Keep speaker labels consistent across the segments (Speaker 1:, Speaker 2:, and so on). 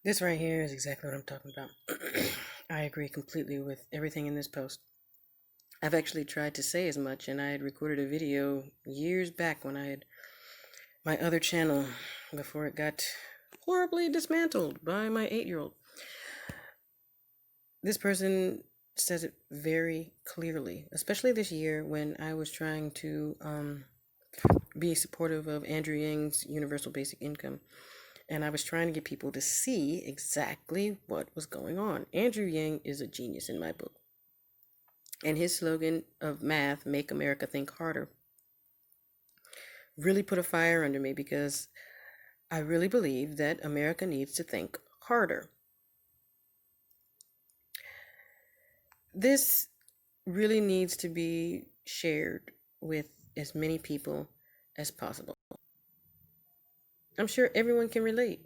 Speaker 1: This right here is exactly what I'm talking about. I agree completely with everything in this post. I've actually tried to say as much, and I had recorded a video years back when I had my other channel before it got horribly dismantled by my 8-year-old. This person says it very clearly, especially this year when I was trying to be supportive of Andrew Yang's universal basic income. And I was trying to get people to see exactly what was going on. Andrew Yang is a genius in my book. And his slogan of math, make America think harder, really put a fire under me because I really believe that America needs to think harder. This really needs to be shared with as many people as possible. I'm sure everyone can relate.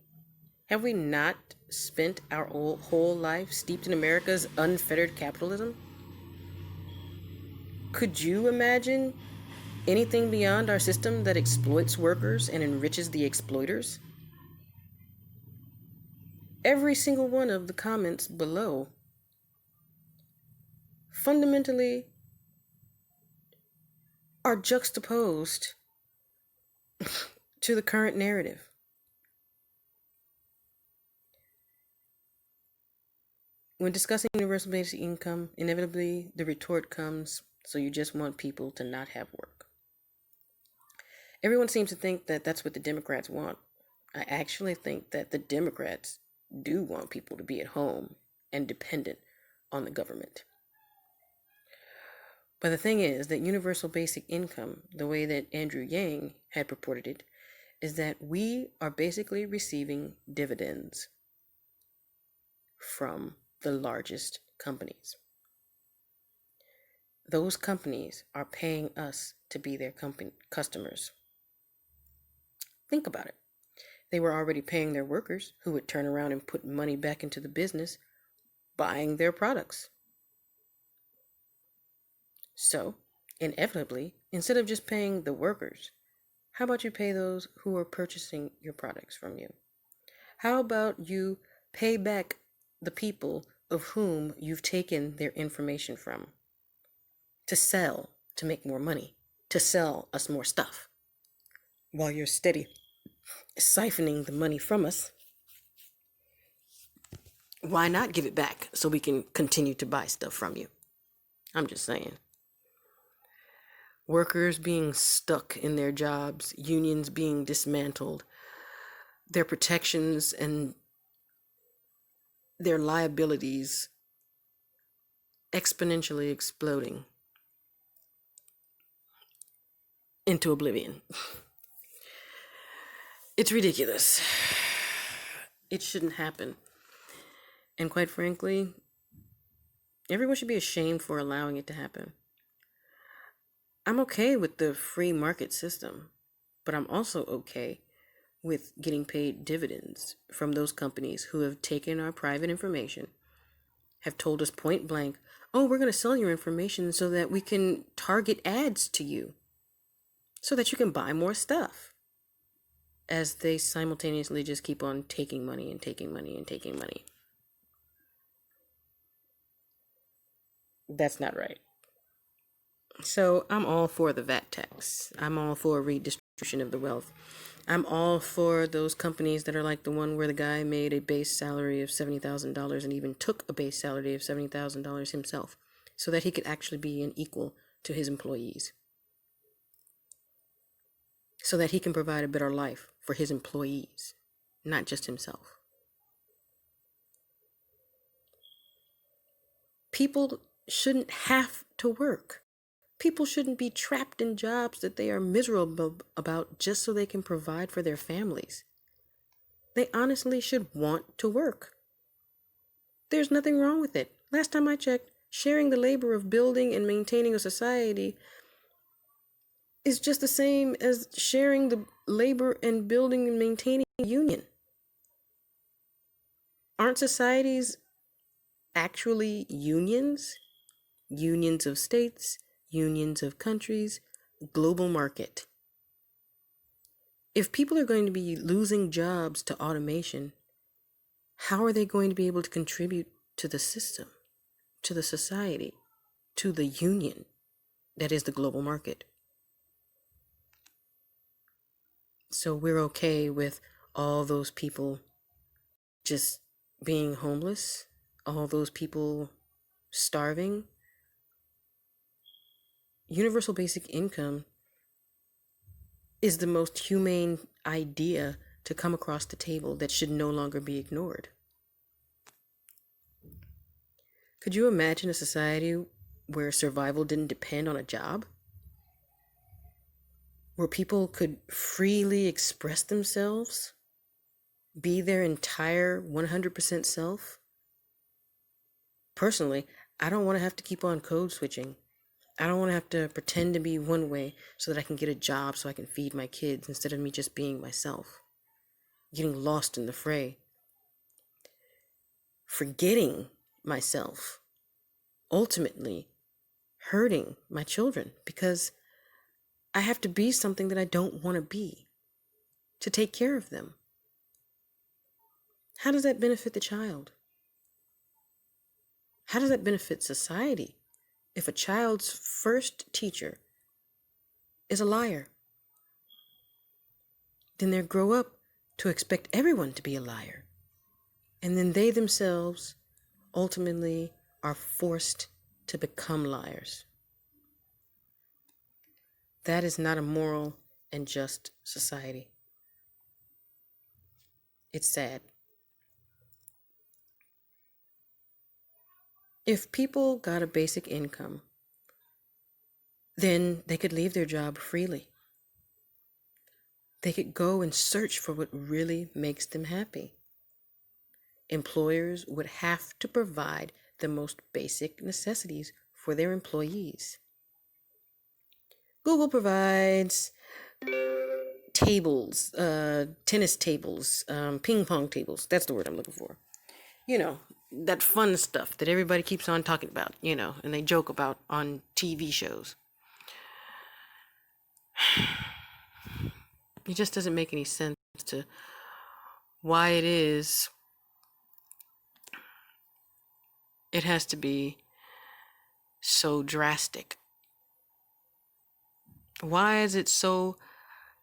Speaker 1: Have we not spent our whole life steeped in America's unfettered capitalism? Could you imagine anything beyond our system that exploits workers and enriches the exploiters? Every single one of the comments below fundamentally are juxtaposed to the current narrative. When discussing universal basic income, inevitably the retort comes, so you just want people to not have work. Everyone seems to think that that's what the Democrats want. I actually think that the Democrats do want people to be at home and dependent on the government. But the thing is that universal basic income, the way that Andrew Yang had purported it, is that we are basically receiving dividends from the largest companies. Those companies are paying us to be their customers. Think about it. They were already paying their workers, who would turn around and put money back into the business, buying their products. So, inevitably, instead of just paying the workers, how about you pay those who are purchasing your products from you? How about you pay back the people of whom you've taken their information from to sell, to make more money, to sell us more stuff, while you're steady siphoning the money from us? Why not give it back so we can continue to buy stuff from you? I'm just saying. Workers being stuck in their jobs, unions being dismantled, their protections and their liabilities exponentially exploding into oblivion. It's ridiculous. It shouldn't happen. And quite frankly, everyone should be ashamed for allowing it to happen. I'm okay with the free market system, but I'm also okay with getting paid dividends from those companies who have taken our private information, have told us point blank, oh, we're going to sell your information so that we can target ads to you, so that you can buy more stuff, as they simultaneously just keep on taking money and taking money and taking money. That's not right. So I'm all for the VAT tax. I'm all for redistribution of the wealth. I'm all for those companies that are like the one where the guy made a base salary of $70,000 and even took a base salary of $70,000 himself so that he could actually be an equal to his employees, so that he can provide a better life for his employees, not just himself. People shouldn't have to work. People shouldn't be trapped in jobs that they are miserable about just so they can provide for their families. They honestly should want to work. There's nothing wrong with it. Last time I checked, sharing the labor of building and maintaining a society is just the same as sharing the labor and building and maintaining a union. Aren't societies actually unions? Unions of states, unions of countries, global market. If people are going to be losing jobs to automation, how are they going to be able to contribute to the system, to the society, to the union that is the global market? So we're okay with all those people just being homeless, all those people starving. Universal basic income is the most humane idea to come across the table that should no longer be ignored. Could you imagine a society where survival didn't depend on a job? Where people could freely express themselves, be their entire 100% self? Personally, I don't want to have to keep on code switching. I don't want to have to pretend to be one way so that I can get a job so I can feed my kids instead of me just being myself, getting lost in the fray, forgetting myself, ultimately hurting my children because I have to be something that I don't want to be to take care of them. How does that benefit the child? How does that benefit society if a child's first teacher is a liar? Then they grow up to expect everyone to be a liar. And then they themselves ultimately are forced to become liars. That is not a moral and just society. It's sad. If people got a basic income, then they could leave their job freely. They could go and search for what really makes them happy. Employers would have to provide the most basic necessities for their employees. Google provides tables, tennis tables, ping pong tables. That's the word I'm looking for. You know, that fun stuff that everybody keeps on talking about, and they joke about on TV shows. It just doesn't make any sense to why it has to be so drastic. Why is it so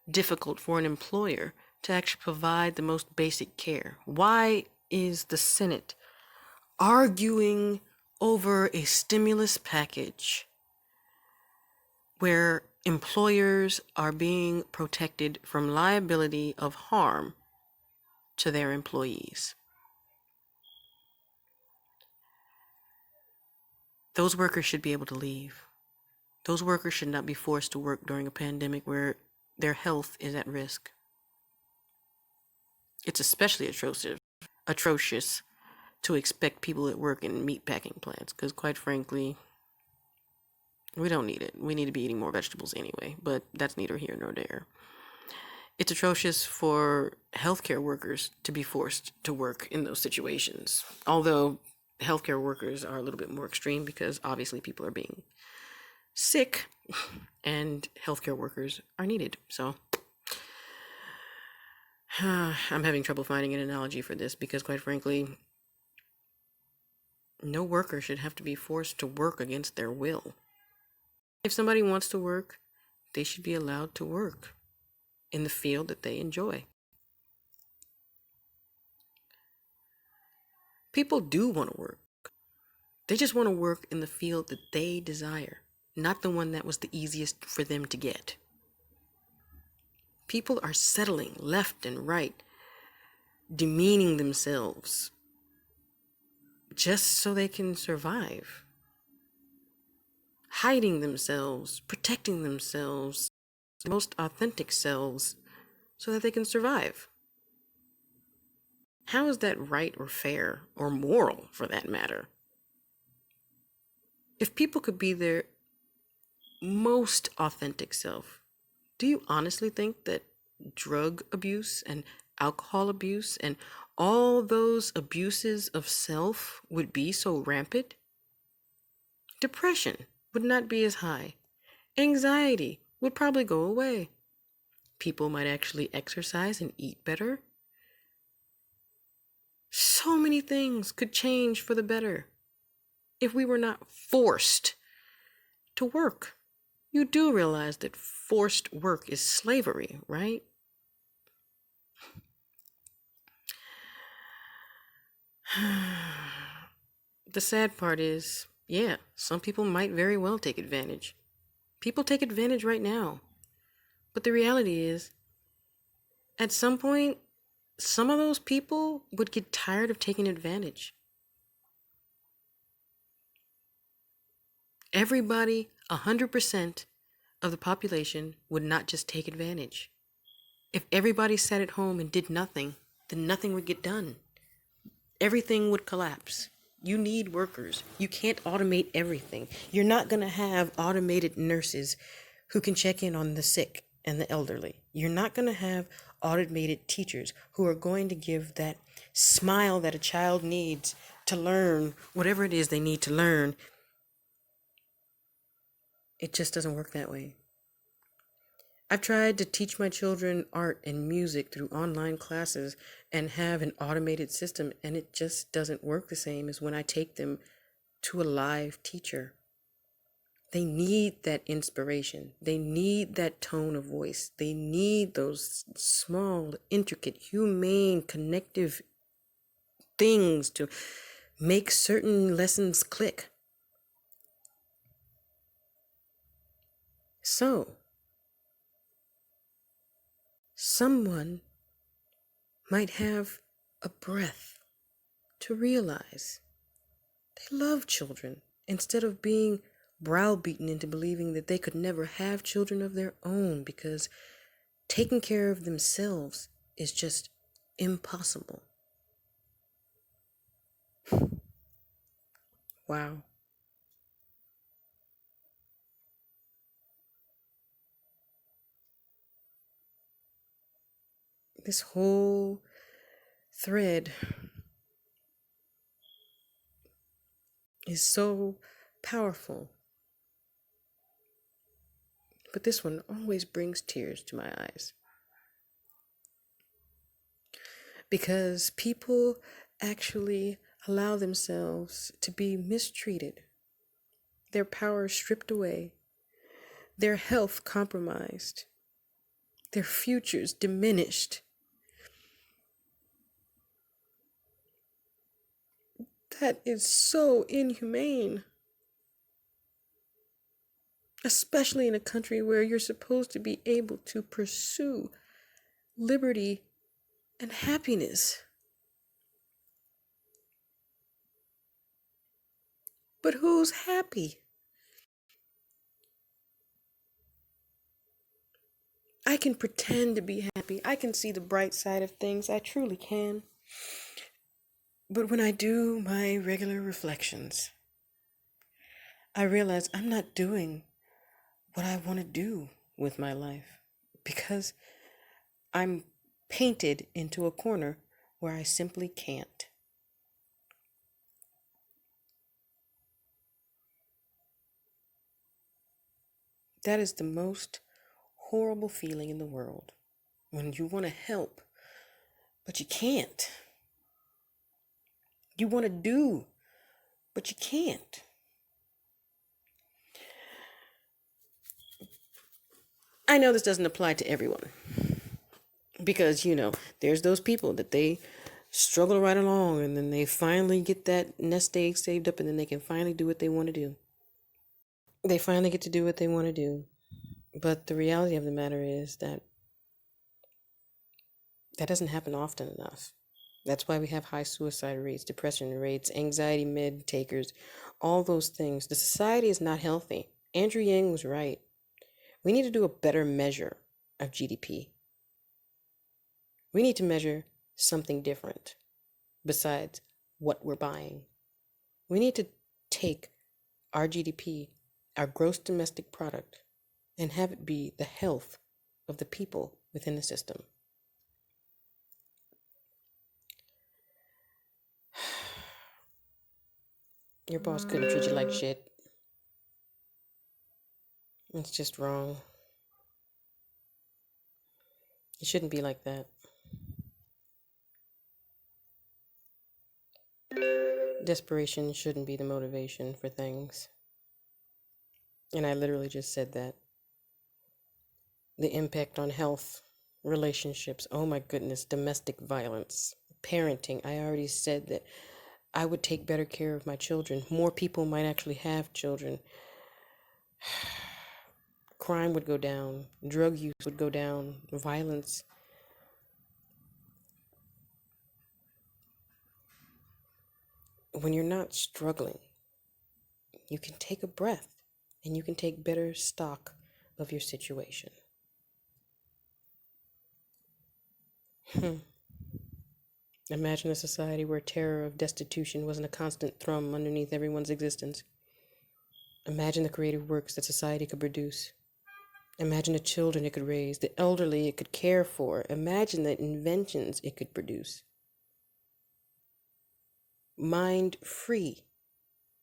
Speaker 1: difficult for an employer to actually provide the most basic care? Why is the Senate arguing over a stimulus package where employers are being protected from liability of harm to their employees? Those workers should be able to leave. Those workers should not be forced to work during a pandemic where their health is at risk. It's especially atrocious to expect people that work in meatpacking plants, because quite frankly, we don't need it. We need to be eating more vegetables anyway, but that's neither here nor there. It's atrocious for healthcare workers to be forced to work in those situations, although healthcare workers are a little bit more extreme because obviously people are being sick and healthcare workers are needed. So I'm having trouble finding an analogy for this because quite frankly, no worker should have to be forced to work against their will. If somebody wants to work, they should be allowed to work in the field that they enjoy. People do want to work. They just want to work in the field that they desire, not the one that was the easiest for them to get. People are settling left and right, demeaning themselves just so they can survive, hiding themselves, protecting themselves, the most authentic selves, so that they can survive. How is that right or fair or moral for that matter? If people could be their most authentic self, do you honestly think that drug abuse and alcohol abuse and all those abuses of self would be so rampant? Depression would not be as high. Anxiety would probably go away. People might actually exercise and eat better. So many things could change for the better if we were not forced to work. You do realize that forced work is slavery, right? The sad part is, yeah, some people might very well take advantage. People take advantage right now. But the reality is, at some point, some of those people would get tired of taking advantage. Everybody, 100% of the population would not just take advantage. If everybody sat at home and did nothing, then nothing would get done. Everything would collapse. You need workers. You can't automate everything. You're not going to have automated nurses who can check in on the sick and the elderly. You're not going to have automated teachers who are going to give that smile that a child needs to learn whatever it is they need to learn. It just doesn't work that way. I've tried to teach my children art and music through online classes and have an automated system, and it just doesn't work the same as when I take them to a live teacher. They need that inspiration. They need that tone of voice. They need those small, intricate, humane, connective things to make certain lessons click. So, someone might have a breath to realize they love children instead of being browbeaten into believing that they could never have children of their own because taking care of themselves is just impossible. Wow. This whole thread is so powerful. But this one always brings tears to my eyes. Because people actually allow themselves to be mistreated, their power stripped away, their health compromised, their futures diminished. That is so inhumane. Especially in a country where you're supposed to be able to pursue liberty and happiness. But who's happy? I can pretend to be happy. I can see the bright side of things. I truly can. But when I do my regular reflections, I realize I'm not doing what I want to do with my life because I'm painted into a corner where I simply can't. That is the most horrible feeling in the world when you want to help, but you can't. You want to do, but you can't. I know this doesn't apply to everyone because, there's those people that they struggle right along and then they finally get that nest egg saved up and then they can finally do what they want to do. They finally get to do what they want to do. But the reality of the matter is that doesn't happen often enough. That's why we have high suicide rates, depression rates, anxiety med takers, all those things. The society is not healthy. Andrew Yang was right. We need to do a better measure of GDP. We need to measure something different besides what we're buying. We need to take our GDP, our gross domestic product, and have it be the health of the people within the system. Your boss couldn't treat you like shit. It's just wrong. It shouldn't be like that. Desperation shouldn't be the motivation for things. And I literally just said that. The impact on health, relationships, oh my goodness, domestic violence, parenting. I already said that I would take better care of my children. More people might actually have children. Crime would go down, drug use would go down, violence. When you're not struggling, you can take a breath and you can take better stock of your situation. Imagine a society where terror of destitution wasn't a constant thrum underneath everyone's existence. Imagine the creative works that society could produce. Imagine the children it could raise, the elderly it could care for. Imagine the inventions it could produce. Mind free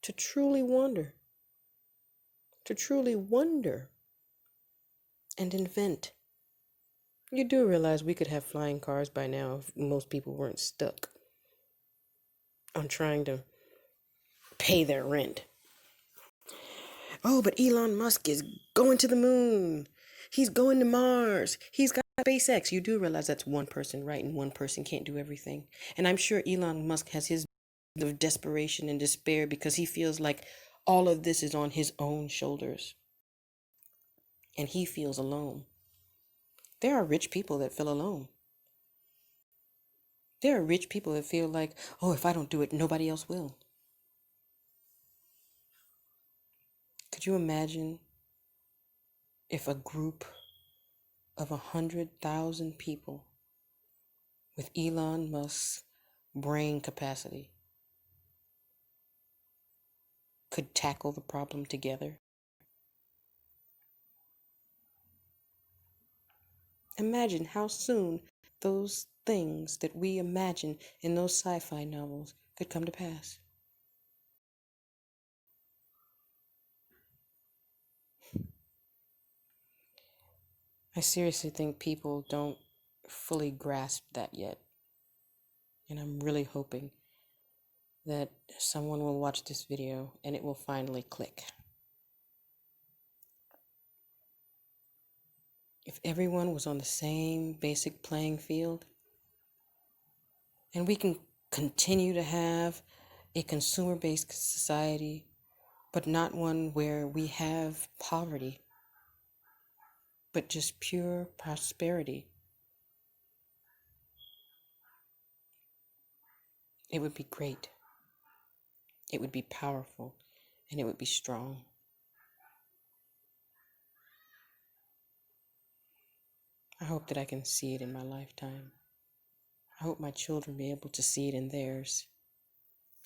Speaker 1: to truly wonder and invent. You do realize we could have flying cars by now if most people weren't stuck on trying to pay their rent. Oh, but Elon Musk is going to the moon. He's going to Mars. He's got SpaceX. You do realize that's one person, right? And one person can't do everything. And I'm sure Elon Musk has his of desperation and despair because he feels like all of this is on his own shoulders. And he feels alone. There are rich people that feel alone. There are rich people that feel like, oh, if I don't do it, nobody else will. Could you imagine if a group of 100,000 people with Elon Musk's brain capacity could tackle the problem together? Imagine how soon those things that we imagine in those sci-fi novels could come to pass. I seriously think people don't fully grasp that yet. And I'm really hoping that someone will watch this video and it will finally click. If everyone was on the same basic playing field, and we can continue to have a consumer-based society, but not one where we have poverty, but just pure prosperity, it would be great. It would be powerful, and it would be strong. I hope that I can see it in my lifetime. I hope my children be able to see it in theirs.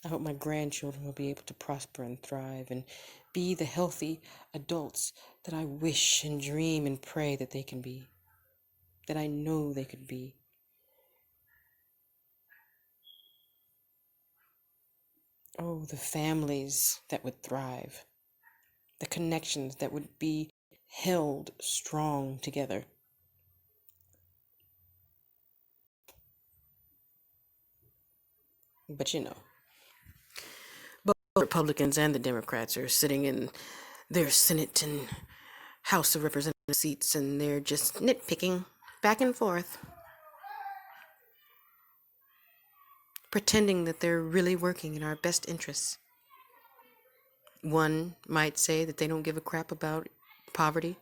Speaker 1: I hope my grandchildren will be able to prosper and thrive and be the healthy adults that I wish and dream and pray that they can be, that I know they could be. Oh, the families that would thrive, the connections that would be held strong together. But you know, both Republicans and the Democrats are sitting in their Senate and House of Representatives seats and they're just nitpicking back and forth, pretending that they're really working in our best interests. One might say that they don't give a crap about poverty,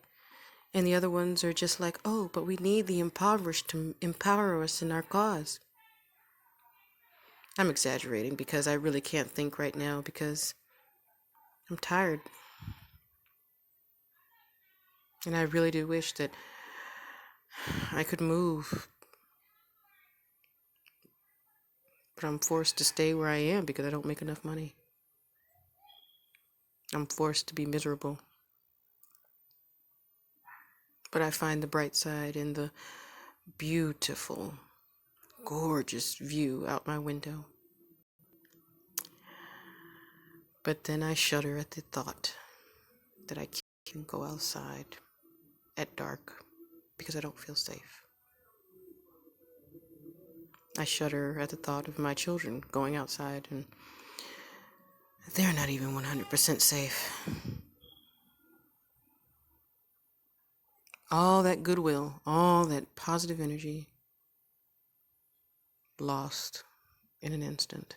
Speaker 1: and the other ones are just like, oh, but we need the impoverished to empower us in our cause. I'm exaggerating because I really can't think right now because I'm tired. And I really do wish that I could move, but I'm forced to stay where I am because I don't make enough money. I'm forced to be miserable. But I find the bright side in the beautiful, gorgeous view out my window. But then I shudder at the thought that I can't go outside at dark because I don't feel safe. I shudder at the thought of my children going outside and they're not even 100% safe. All that goodwill, all that positive energy lost in an instant.